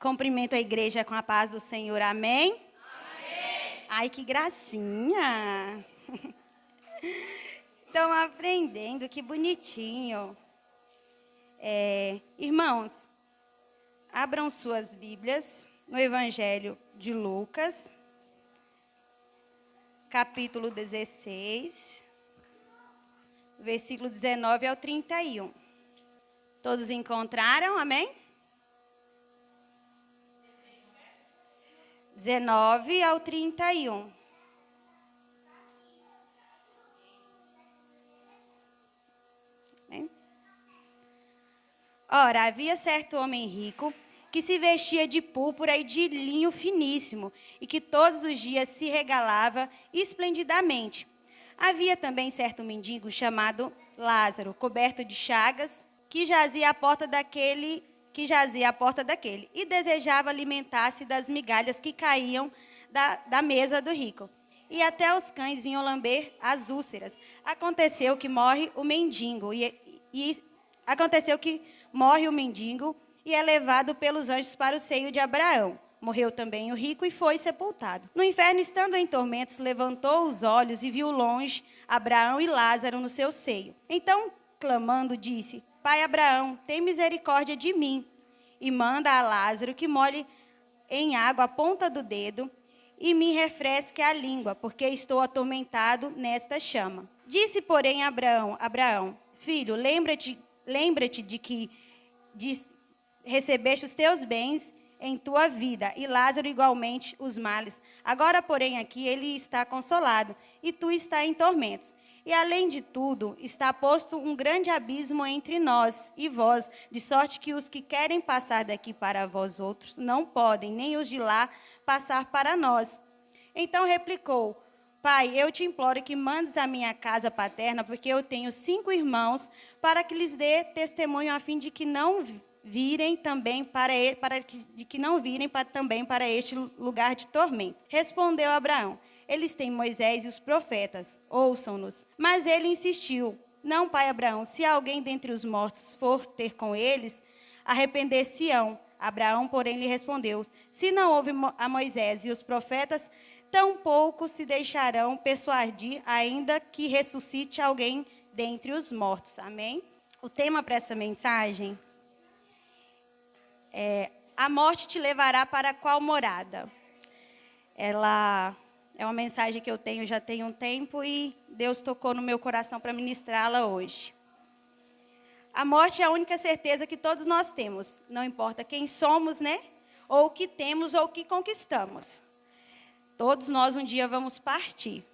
Cumprimento a igreja com a paz do Senhor, amém? Amém. Ai, que gracinha! Estão aprendendo, que bonitinho. Irmãos, abram suas Bíblias no Evangelho de Lucas, capítulo 16, versículo 19 ao 31. Todos encontraram, amém? 19 ao 31. Amém? Ora, havia certo homem rico que se vestia de púrpura e de linho finíssimo e que todos os dias se regalava esplendidamente. Havia também certo mendigo chamado Lázaro, coberto de chagas, que jazia à porta daquele e desejava alimentar-se das migalhas que caíam da mesa do rico. E até os cães vinham lamber as úlceras. Aconteceu que morre o mendigo e é levado pelos anjos para o seio de Abraão. Morreu também o rico e foi sepultado. No inferno, estando em tormentos, levantou os olhos e viu longe Abraão e Lázaro no seu seio. Então, clamando, disse: Pai Abraão, tem misericórdia de mim, e manda a Lázaro que molhe em água a ponta do dedo e me refresque a língua, porque estou atormentado nesta chama. Disse, porém, Abraão, filho, lembra-te de que recebeste os teus bens em tua vida, e Lázaro igualmente os males. Agora, porém, aqui ele está consolado, e tu está em tormentos. E, além de tudo, está posto um grande abismo entre nós e vós, de sorte que os que querem passar daqui para vós outros não podem, nem os de lá passar para nós. Então replicou: Pai, eu te imploro que mandes a minha casa paterna, porque eu tenho 5 irmãos, para que lhes dê testemunho, a fim de que não virem também para este lugar de tormento. Respondeu Abraão: Eles têm Moisés e os profetas, ouçam-nos. Mas ele insistiu: Não, pai Abraão, se alguém dentre os mortos for ter com eles, arrepender-se-ão. Abraão, porém, lhe respondeu: Se não houve a Moisés e os profetas, tampouco se deixarão persuadir, ainda que ressuscite alguém dentre os mortos. Amém? O tema para essa mensagem é: a morte te levará para qual morada? Ela é uma mensagem que eu tenho já tem um tempo e Deus tocou no meu coração para ministrá-la hoje. A morte é a única certeza que todos nós temos, não importa quem somos, né? Ou o que temos ou o que conquistamos. Todos nós um dia vamos partir.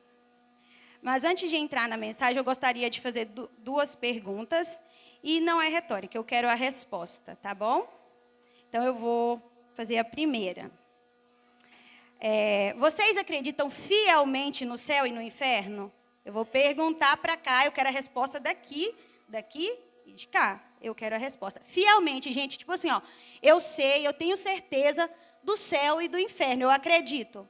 Mas antes de entrar na mensagem, eu gostaria de fazer 2 perguntas, e não é retórica, eu quero a resposta, tá bom? Então eu vou fazer a primeira. Vocês acreditam fielmente no céu e no inferno? Eu vou perguntar para cá, eu quero a resposta daqui e de cá. Eu quero a resposta. Fielmente, gente, tipo assim, ó, eu sei, eu tenho certeza do céu e do inferno, eu acredito.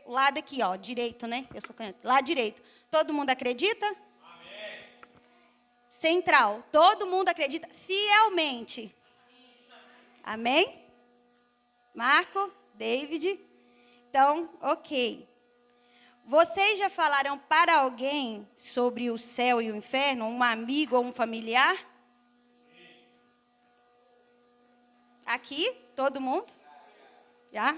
Lado aqui, ó, direito, né? Eu sou canhoto. Lado direito. Todo mundo acredita? Amém. Central. Todo mundo acredita fielmente. Amém? Marco, David. Então, ok. Vocês já falaram para alguém sobre o céu e o inferno? Um amigo ou um familiar? Aqui? Todo mundo? Já?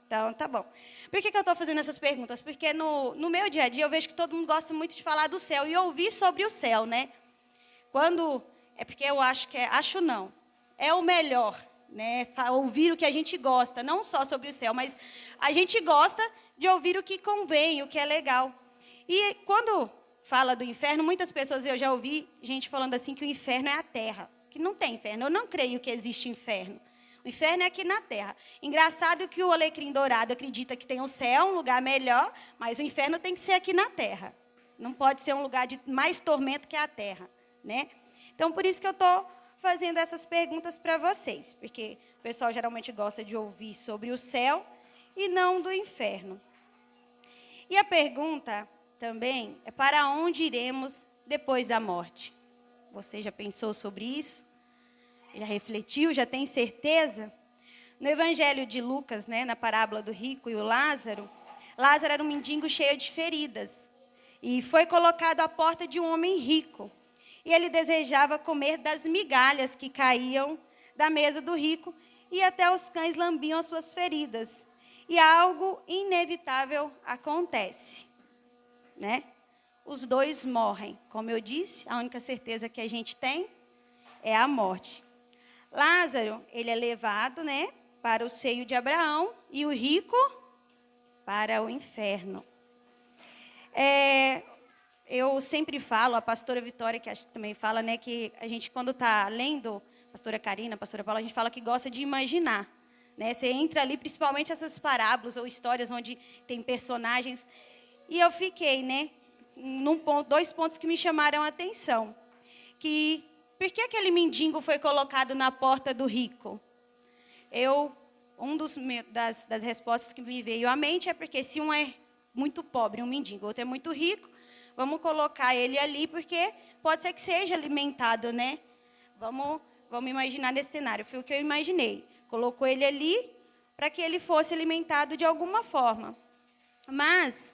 Então, tá bom. Por que eu estou fazendo essas perguntas? Porque no meu dia a dia eu vejo que todo mundo gosta muito de falar do céu e ouvir sobre o céu, né? É porque eu acho que acho não. É o melhor, né? Ouvir o que a gente gosta, não só sobre o céu, mas a gente gosta de ouvir o que convém, o que é legal. E quando fala do inferno, muitas pessoas, eu já ouvi gente falando assim que o inferno é a terra, que não tem inferno. Eu não creio que existe inferno. O inferno é aqui na terra. Engraçado que o alecrim dourado acredita que tem o céu, um lugar melhor, mas o inferno tem que ser aqui na terra. Não pode ser um lugar de mais tormento que a terra, né? Então, por isso que eu estou fazendo essas perguntas para vocês, porque o pessoal geralmente gosta de ouvir sobre o céu e não do inferno. E a pergunta também é: para onde iremos depois da morte? Você já pensou sobre isso? Já refletiu? Já tem certeza? No Evangelho de Lucas, né, na parábola do rico e o Lázaro, Lázaro era um mendigo cheio de feridas. E foi colocado à porta de um homem rico. E ele desejava comer das migalhas que caíam da mesa do rico, e até os cães lambiam as suas feridas. E algo inevitável acontece, né? Os dois morrem. Como eu disse, a única certeza que a gente tem é a morte. Lázaro, ele é levado, né, para o seio de Abraão, e o rico para o inferno. Eu sempre falo, a pastora Vitória, que acho que também fala, né, que a gente, quando está lendo, a pastora Karina, a pastora Paula, a gente fala que gosta de imaginar. Né? Você entra ali, principalmente essas parábolas ou histórias onde tem personagens. E eu fiquei, né, dois pontos que me chamaram a atenção. Por que aquele mendigo foi colocado na porta do rico? Das respostas que me veio à mente é porque se um é muito pobre, um mendigo, outro é muito rico, vamos colocar ele ali, porque pode ser que seja alimentado, né? Vamos imaginar nesse cenário. Foi o que eu imaginei. Colocou ele ali para que ele fosse alimentado de alguma forma. Mas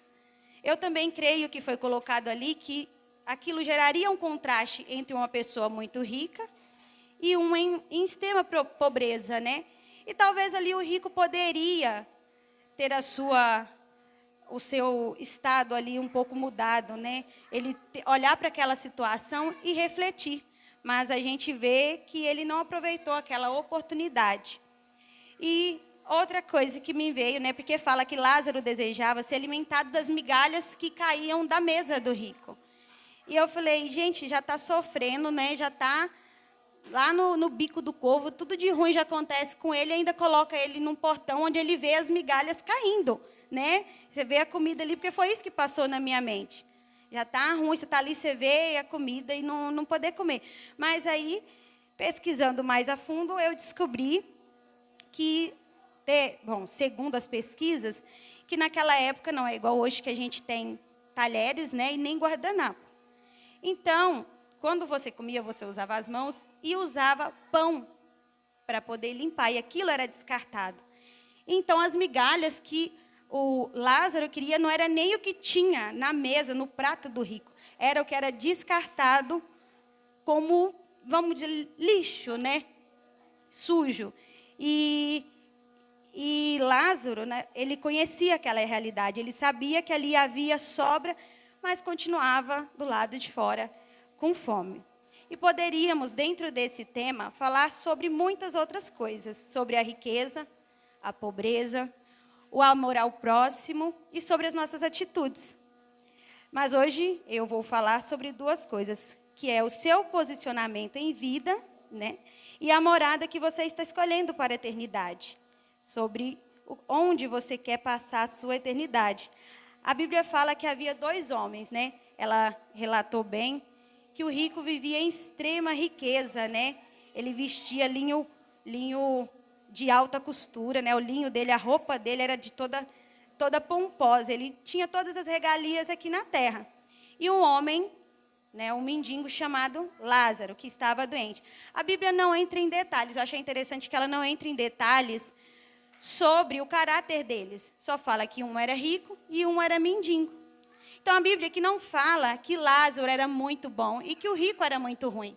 eu também creio que foi colocado ali que aquilo geraria um contraste entre uma pessoa muito rica e uma em extrema pobreza, né? E talvez ali o rico poderia ter o seu estado ali um pouco mudado, né? Ele olhar para aquela situação e refletir. Mas a gente vê que ele não aproveitou aquela oportunidade. E outra coisa que me veio, né? Porque fala que Lázaro desejava ser alimentado das migalhas que caíam da mesa do rico. E eu falei, gente, já está sofrendo, né? Já está lá no bico do corvo, tudo de ruim já acontece com ele, ainda coloca ele num portão onde ele vê as migalhas caindo, né? Você vê a comida ali, porque foi isso que passou na minha mente. Já está ruim, você está ali, você vê a comida e não poder comer. Mas aí, pesquisando mais a fundo, eu descobri que, segundo as pesquisas, que naquela época não é igual hoje que a gente tem talheres, né, e nem guardanapo. Então, quando você comia, você usava as mãos e usava pão para poder limpar, e aquilo era descartado. Então, as migalhas que o Lázaro queria não era nem o que tinha na mesa, no prato do rico, era o que era descartado como, vamos dizer, lixo, né? Sujo. E Lázaro, né, ele conhecia aquela realidade, ele sabia que ali havia sobra, mas continuava do lado de fora com fome. E poderíamos, dentro desse tema, falar sobre muitas outras coisas, sobre a riqueza, a pobreza, o amor ao próximo e sobre as nossas atitudes. Mas hoje eu vou falar sobre duas coisas, que é o seu posicionamento em vida, né, e a morada que você está escolhendo para a eternidade, sobre onde você quer passar a sua eternidade. A Bíblia fala que havia dois homens, né? Ela relatou bem que o rico vivia em extrema riqueza, né? Ele vestia linho de alta costura, né? O linho dele, a roupa dele era de toda pomposa. Ele tinha todas as regalias aqui na terra. E um homem, né, um mendigo chamado Lázaro, que estava doente. A Bíblia não entra em detalhes. Eu achei interessante que ela não entra em detalhes sobre o caráter deles. Só fala que um era rico e um era mendigo. Então, a Bíblia aqui não fala que Lázaro era muito bom e que o rico era muito ruim.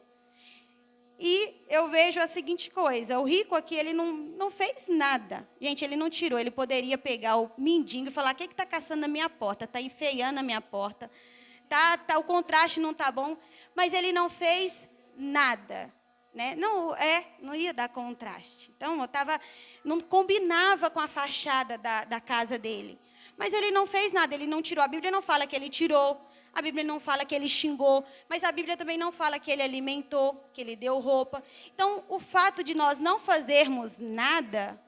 E eu vejo a seguinte coisa, o rico aqui, ele não fez nada. Gente, ele não tirou, ele poderia pegar o mendigo e falar, o que está caçando na minha porta? Está enfeiando a minha porta. O contraste não está bom, mas ele não fez nada. Né? Não ia dar contraste. Então, não combinava com a fachada da casa dele. Mas ele não fez nada, ele não tirou. A Bíblia não fala que ele tirou, a Bíblia não fala que ele xingou, mas a Bíblia também não fala que ele alimentou, que ele deu roupa. Então, o fato de nós não fazermos nada,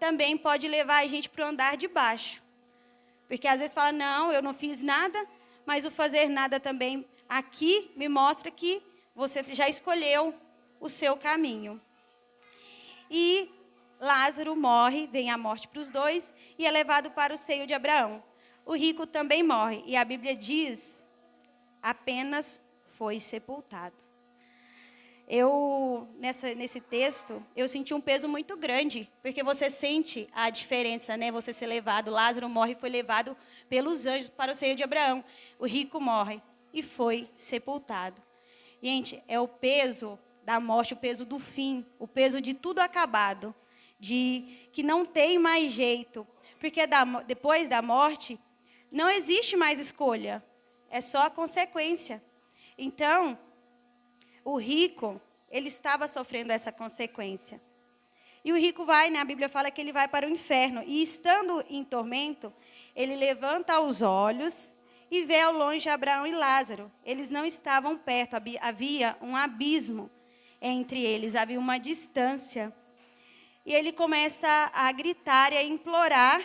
também pode levar a gente para o andar de baixo. Porque às vezes fala, não, eu não fiz nada, mas o fazer nada também aqui me mostra que você já escolheu o seu caminho. E Lázaro morre, vem a morte para os dois, e é levado para o seio de Abraão. O rico também morre, e a Bíblia diz, apenas foi sepultado. nesse texto, eu senti um peso muito grande, porque você sente a diferença, né? Você ser levado, Lázaro morre e foi levado pelos anjos para o seio de Abraão. O rico morre e foi sepultado. Gente, é o peso da morte, o peso do fim, o peso de tudo acabado, de que não tem mais jeito, porque depois da morte não existe mais escolha, é só a consequência. Então, o rico, ele estava sofrendo essa consequência. E o rico vai, né, a Bíblia fala que ele vai para o inferno. E estando em tormento, ele levanta os olhos e vê ao longe Abraão e Lázaro. Eles não estavam perto, havia um abismo entre eles, havia uma distância. E ele começa a gritar e a implorar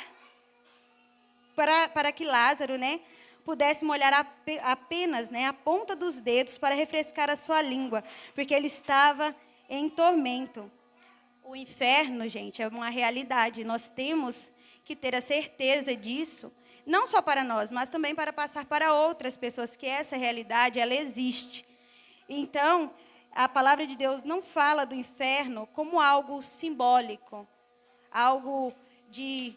para que Lázaro, né, pudesse molhar apenas, né, a ponta dos dedos para refrescar a sua língua, porque ele estava em tormento. O inferno, gente, é uma realidade. Nós temos que ter a certeza disso, não só para nós, mas também para passar para outras pessoas que essa realidade, ela existe. Então, a palavra de Deus não fala do inferno como algo simbólico, algo de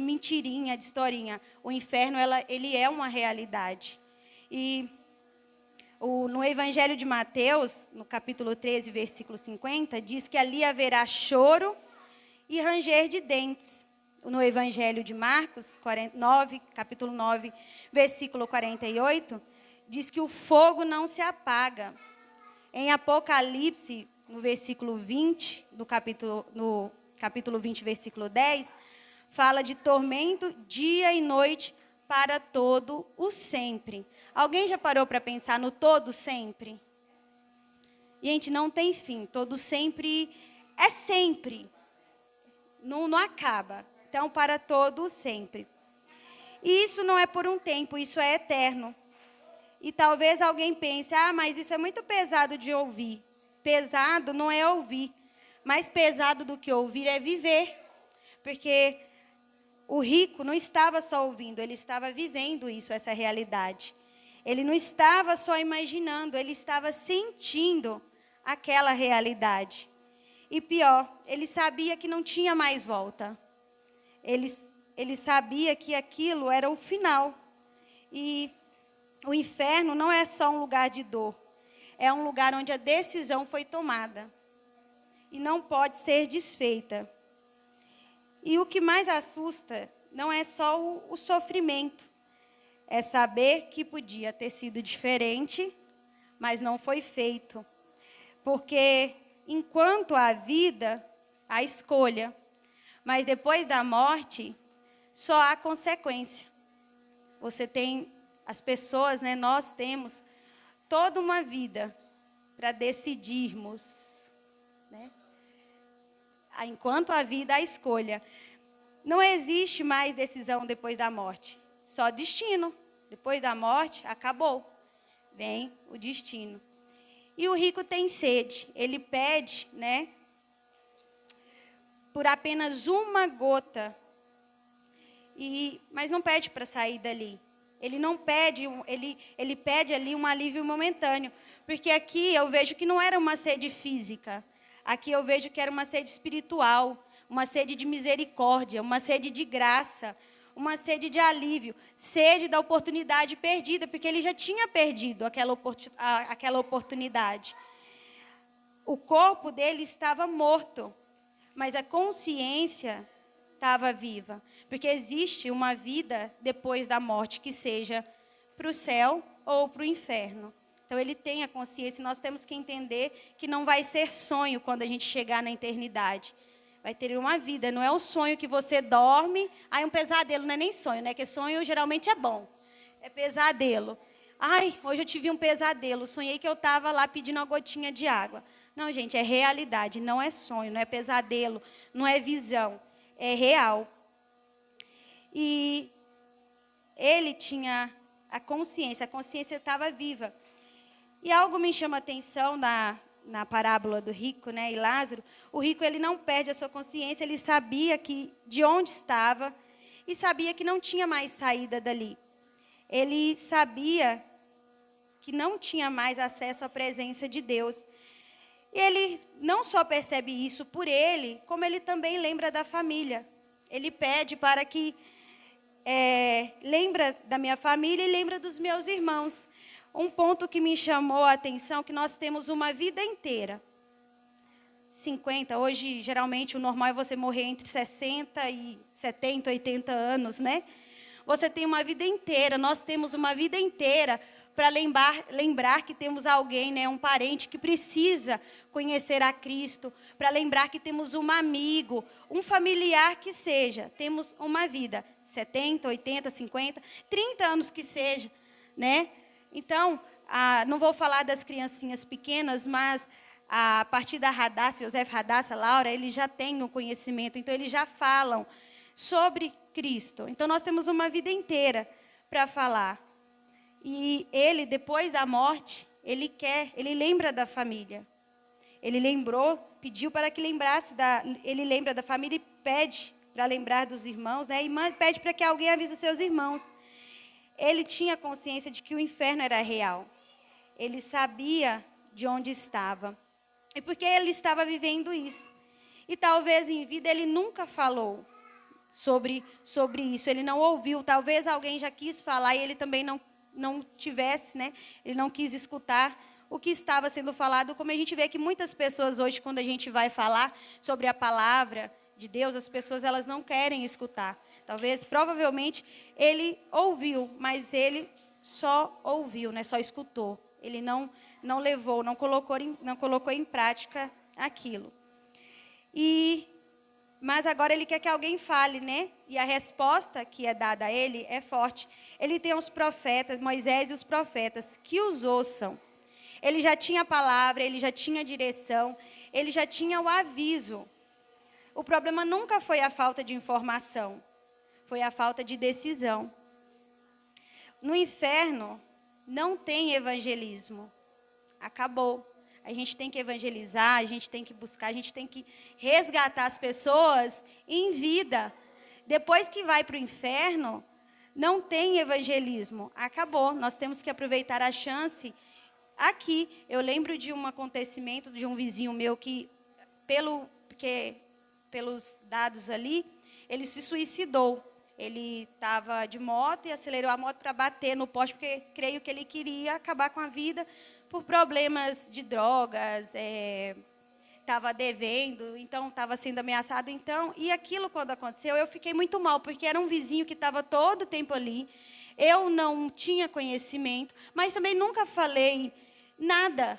mentirinha, de historinha. O inferno, ele é uma realidade. E no Evangelho de Mateus, no capítulo 13, versículo 50, diz que ali haverá choro e ranger de dentes. No Evangelho de Marcos, capítulo 9, versículo 48, diz que o fogo não se apaga. Em Apocalipse, no versículo 20, no capítulo 20, versículo 10, fala de tormento dia e noite para todo o sempre. Alguém já parou para pensar no todo sempre? Gente, não tem fim. Todo sempre é sempre. Não acaba. Então, para todo o sempre. E isso não é por um tempo, isso é eterno. E talvez alguém pense, mas isso é muito pesado de ouvir. Pesado não é ouvir. Mais pesado do que ouvir é viver. Porque o rico não estava só ouvindo, ele estava vivendo isso, essa realidade. Ele não estava só imaginando, ele estava sentindo aquela realidade. E pior, ele sabia que não tinha mais volta. Ele sabia que aquilo era o final. E o inferno não é só um lugar de dor, é um lugar onde a decisão foi tomada e não pode ser desfeita. E o que mais assusta não é só o sofrimento, é saber que podia ter sido diferente, mas não foi feito. Porque enquanto há vida, há escolha, mas depois da morte, só há consequência. Você tem, as pessoas, né, nós temos toda uma vida para decidirmos, né? Enquanto há vida, há escolha. Não existe mais decisão depois da morte, só destino. Depois da morte, acabou. Vem o destino. E o rico tem sede. Ele pede, né, por apenas uma gota. Mas não pede para sair dali. Ele não pede, ele pede ali um alívio momentâneo. Porque aqui eu vejo que não era uma sede física. Aqui eu vejo que era uma sede espiritual, uma sede de misericórdia, uma sede de graça, uma sede de alívio, sede da oportunidade perdida, porque ele já tinha perdido aquela oportunidade. O corpo dele estava morto, mas a consciência estava viva, porque existe uma vida depois da morte, que seja para o céu ou para o inferno. Então, ele tem a consciência, e nós temos que entender que não vai ser sonho quando a gente chegar na eternidade. Vai ter uma vida, não é um sonho que você dorme, aí um pesadelo, não é nem sonho, né? Porque sonho geralmente é bom, é pesadelo. Hoje eu tive um pesadelo, sonhei que eu estava lá pedindo uma gotinha de água. Não, gente, é realidade, não é sonho, não é pesadelo, não é visão, é real. E ele tinha a consciência estava viva. E algo me chama a atenção na parábola do rico, né, e Lázaro. O rico, ele não perde a sua consciência, ele sabia de onde estava e sabia que não tinha mais saída dali. Ele sabia que não tinha mais acesso à presença de Deus. E ele não só percebe isso por ele, como ele também lembra da família. Ele pede para que lembra da minha família e lembra dos meus irmãos. Um ponto que me chamou a atenção, que nós temos uma vida inteira. 50, hoje geralmente o normal é você morrer entre 60 e 70, 80 anos, né? Você tem uma vida inteira, nós temos uma vida inteira para lembrar que temos alguém, né, um parente que precisa conhecer a Cristo, para lembrar que temos um amigo, um familiar que seja. Temos uma vida, 70, 80, 50, 30 anos que seja, né? Então, não vou falar das criancinhas pequenas, mas a partir da Radassa, José Radassa, Laura, eles já têm o conhecimento, então eles já falam sobre Cristo. Então, nós temos uma vida inteira para falar. E ele, depois da morte, ele lembra da família. Ele pediu para que lembrasse, ele lembra da família e pede para lembrar dos irmãos, né? E pede para que alguém avise os seus irmãos. Ele tinha consciência de que o inferno era real. Ele sabia de onde estava. E porque ele estava vivendo isso. E talvez em vida ele nunca falou sobre isso. Ele não ouviu. Talvez alguém já quis falar e ele também não tivesse, né? Ele não quis escutar o que estava sendo falado. Como a gente vê que muitas pessoas hoje, quando a gente vai falar sobre a palavra de Deus, as pessoas elas não querem escutar. Provavelmente, ele ouviu, mas ele só ouviu, né? Só escutou. Ele não levou, não colocou em prática aquilo. Mas agora ele quer que alguém fale, né? E a resposta que é dada a ele é forte. Ele tem os profetas, Moisés e os profetas, que os ouçam. Ele já tinha a palavra, ele já tinha a direção, ele já tinha o aviso. O problema nunca foi a falta de informação, foi a falta de decisão. No inferno, não tem evangelismo. Acabou. A gente tem que evangelizar, a gente tem que buscar, a gente tem que resgatar as pessoas em vida. Depois que vai para o inferno, não tem evangelismo. Acabou. Nós temos que aproveitar a chance aqui. Eu lembro de um acontecimento de um vizinho meu que, pelos dados ali, ele se suicidou. Ele estava de moto e acelerou a moto para bater no poste, porque creio que ele queria acabar com a vida por problemas de drogas, estava devendo, então estava sendo ameaçado. E aquilo, quando aconteceu, eu fiquei muito mal, porque era um vizinho que estava todo o tempo ali. Eu não tinha conhecimento, mas também nunca falei nada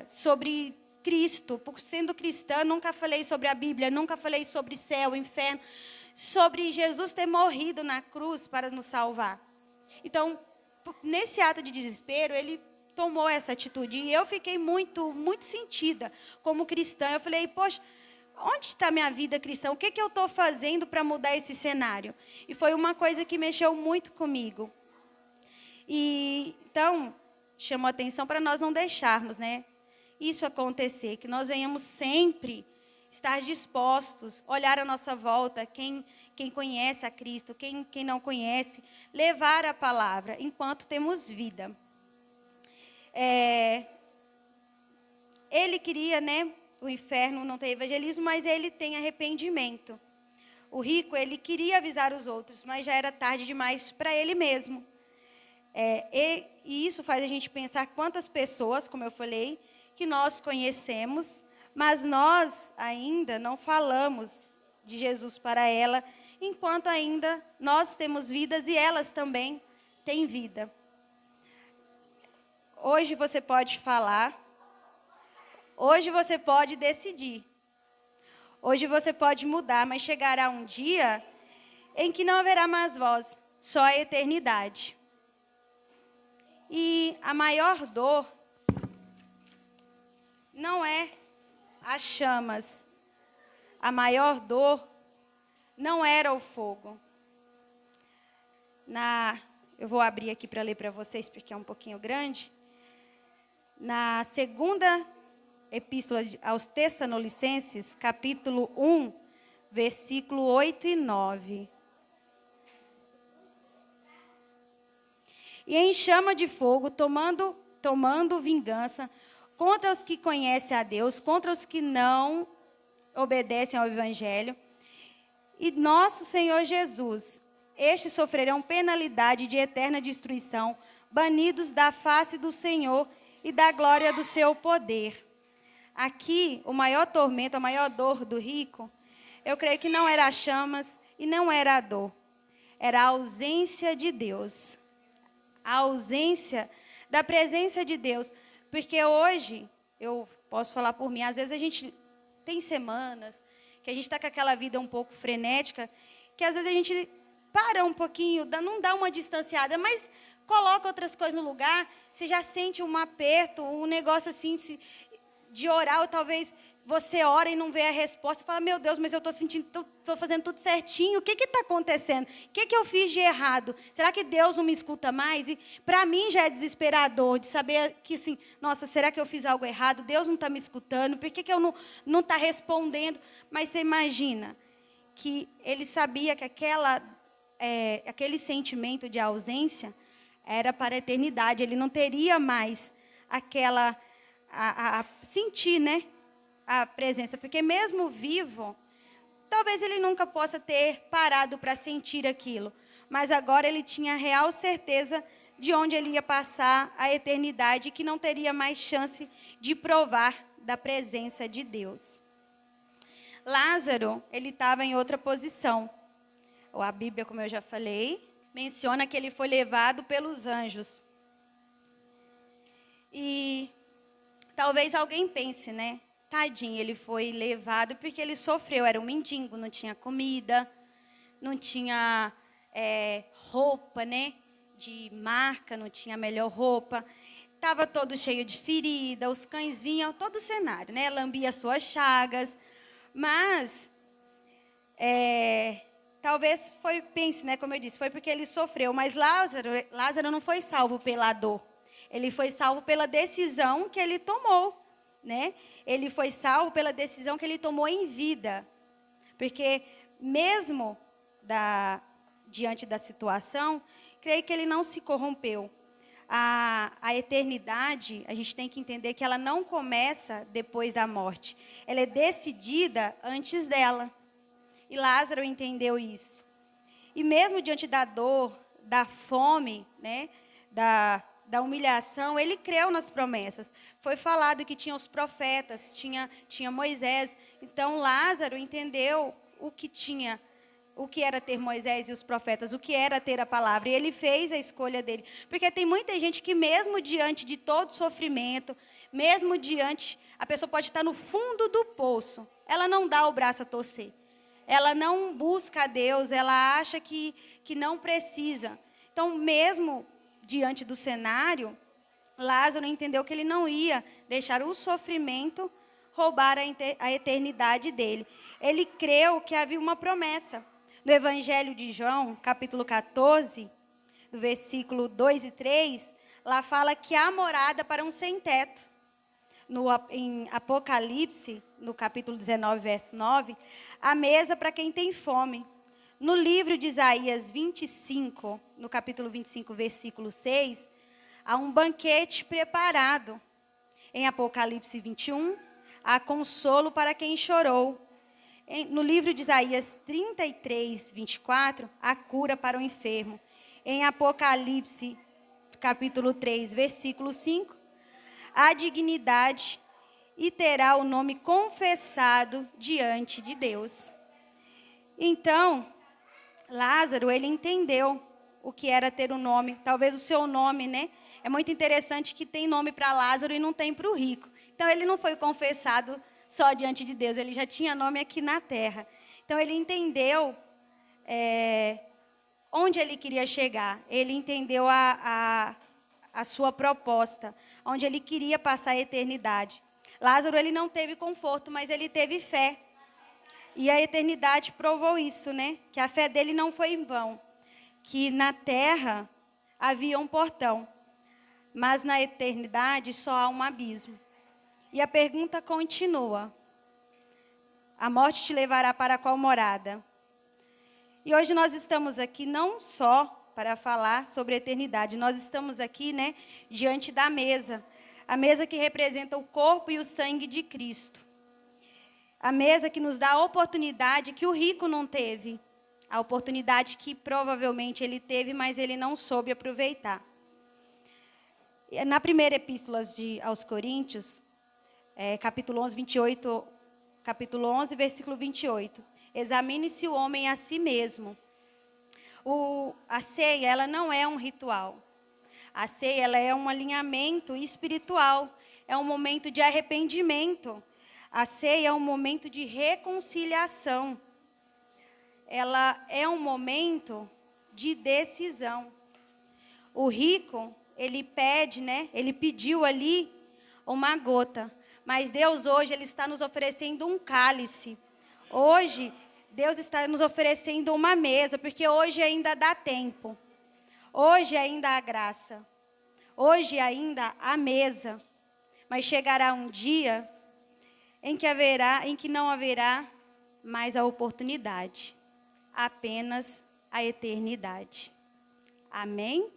sobre Cristo. Por sendo cristã, nunca falei sobre a Bíblia, nunca falei sobre céu, inferno, sobre Jesus ter morrido na cruz para nos salvar. Então, nesse ato de desespero, ele tomou essa atitude. E eu fiquei muito, muito sentida como cristã. Eu falei, poxa, onde está minha vida cristã? O que eu estou fazendo para mudar esse cenário? E foi uma coisa que mexeu muito comigo. E então, chamou a atenção para nós não deixarmos, né, isso acontecer. Que nós venhamos sempre estar dispostos, olhar à nossa volta, quem conhece a Cristo, quem não conhece, levar a palavra enquanto temos vida. Ele queria, né, o inferno não tem evangelismo, mas ele tem arrependimento. O rico, ele queria avisar os outros, mas já era tarde demais para ele mesmo. E isso faz a gente pensar quantas pessoas, como eu falei, que nós conhecemos, mas nós ainda não falamos de Jesus para ela, enquanto ainda nós temos vidas e elas também têm vida. Hoje você pode falar, hoje você pode decidir, hoje você pode mudar, mas chegará um dia em que não haverá mais voz, só a eternidade. E a maior dor não é as chamas, a maior dor não era o fogo. Eu vou abrir aqui para ler para vocês, porque é um pouquinho grande. Na segunda epístola aos Tessalonicenses, capítulo 1, versículo 8 e 9. E em chama de fogo, tomando vingança, contra os que conhecem a Deus, contra os que não obedecem ao Evangelho. E nosso Senhor Jesus, estes sofrerão penalidade de eterna destruição, banidos da face do Senhor e da glória do seu poder. Aqui, o maior tormento, a maior dor do rico, eu creio que não era as chamas e não era a dor. Era a ausência de Deus. A ausência da presença de Deus. Porque hoje, eu posso falar por mim, às vezes a gente tem semanas que a gente está com aquela vida um pouco frenética, que às vezes a gente para um pouquinho, não dá uma distanciada, mas coloca outras coisas no lugar, você já sente um aperto, um negócio assim de orar, ou talvez você ora e não vê a resposta, e fala, meu Deus, mas eu estou sentindo, estou fazendo tudo certinho, o que está acontecendo? O que eu fiz de errado? Será que Deus não me escuta mais? E para mim já é desesperador de saber que, assim, nossa, será que eu fiz algo errado? Deus não está me escutando, por que eu não está respondendo? Mas você imagina que ele sabia que aquele sentimento de ausência era para a eternidade, ele não teria mais aquela, sentir, né? A presença, porque mesmo vivo, talvez ele nunca possa ter parado para sentir aquilo, mas agora ele tinha real certeza de onde ele ia passar a eternidade, que não teria mais chance de provar da presença de Deus. Lázaro, ele estava em outra posição. A Bíblia, como eu já falei, menciona que ele foi levado pelos anjos. E talvez alguém pense, né? Tadinho, ele foi levado porque ele sofreu, era um mendigo, não tinha comida, não tinha roupa, né, de marca, não tinha melhor roupa, estava todo cheio de ferida, os cães vinham, todo o cenário, né, lambia as suas chagas, mas talvez pense, né, como eu disse, foi porque ele sofreu, mas Lázaro não foi salvo pela dor, ele foi salvo pela decisão que ele tomou. Né? Ele foi salvo pela decisão que ele tomou em vida. Porque mesmo diante da situação, creio que ele não se corrompeu. A eternidade, a gente tem que entender que ela não começa depois da morte. Ela é decidida antes dela. E Lázaro entendeu isso. E mesmo diante da dor, da fome, né, da humilhação, ele creu nas promessas. Foi falado que tinha os profetas, tinha Moisés. Então, Lázaro entendeu o que era ter Moisés e os profetas, o que era ter a palavra. E ele fez a escolha dele. Porque tem muita gente que mesmo diante de todo sofrimento, mesmo diante, a pessoa pode estar no fundo do poço, ela não dá o braço a torcer. Ela não busca a Deus, ela acha que não precisa. Então, mesmo diante do cenário, Lázaro entendeu que ele não ia deixar o sofrimento roubar a eternidade dele. Ele creu que havia uma promessa. No Evangelho de João, capítulo 14, do versículo 2 e 3, lá fala que há morada para um sem-teto. Em Apocalipse, no capítulo 19, verso 9, a mesa para quem tem fome. No livro de Isaías 25, no capítulo 25, versículo 6, há um banquete preparado. Em Apocalipse 21, há consolo para quem chorou. No livro de Isaías 33, 24, há cura para o enfermo. Em Apocalipse, capítulo 3, versículo 5, há dignidade e terá o nome confessado diante de Deus. Então, Lázaro, ele entendeu o que era ter um nome, talvez o seu nome, né? É muito interessante que tem nome para Lázaro e não tem para o rico. Então, ele não foi confessado só diante de Deus, ele já tinha nome aqui na terra. Então, ele entendeu onde ele queria chegar, ele entendeu a sua proposta, onde ele queria passar a eternidade. Lázaro, ele não teve conforto, mas ele teve fé. E a eternidade provou isso, né? Que a fé dele não foi em vão. Que na terra havia um portão, mas na eternidade só há um abismo. E a pergunta continua: a morte te levará para qual morada? E hoje nós estamos aqui não só para falar sobre a eternidade, nós estamos aqui, né, diante da mesa. A mesa que representa o corpo e o sangue de Cristo. A mesa que nos dá a oportunidade que o rico não teve. A oportunidade que provavelmente ele teve, mas ele não soube aproveitar. Na primeira epístola aos Coríntios, capítulo 11, 28, capítulo 11, versículo 28. Examine-se o homem a si mesmo. A ceia, ela não é um ritual. A ceia, ela é um alinhamento espiritual. É um momento de arrependimento. A ceia é um momento de reconciliação. Ela é um momento de decisão. O rico, ele pede, ele pediu ali uma gota. Mas Deus hoje, ele está nos oferecendo um cálice. Hoje, Deus está nos oferecendo uma mesa, porque hoje ainda dá tempo. Hoje ainda há graça. Hoje ainda há mesa. Mas chegará um dia em que não haverá mais a oportunidade. Apenas a eternidade. Amém?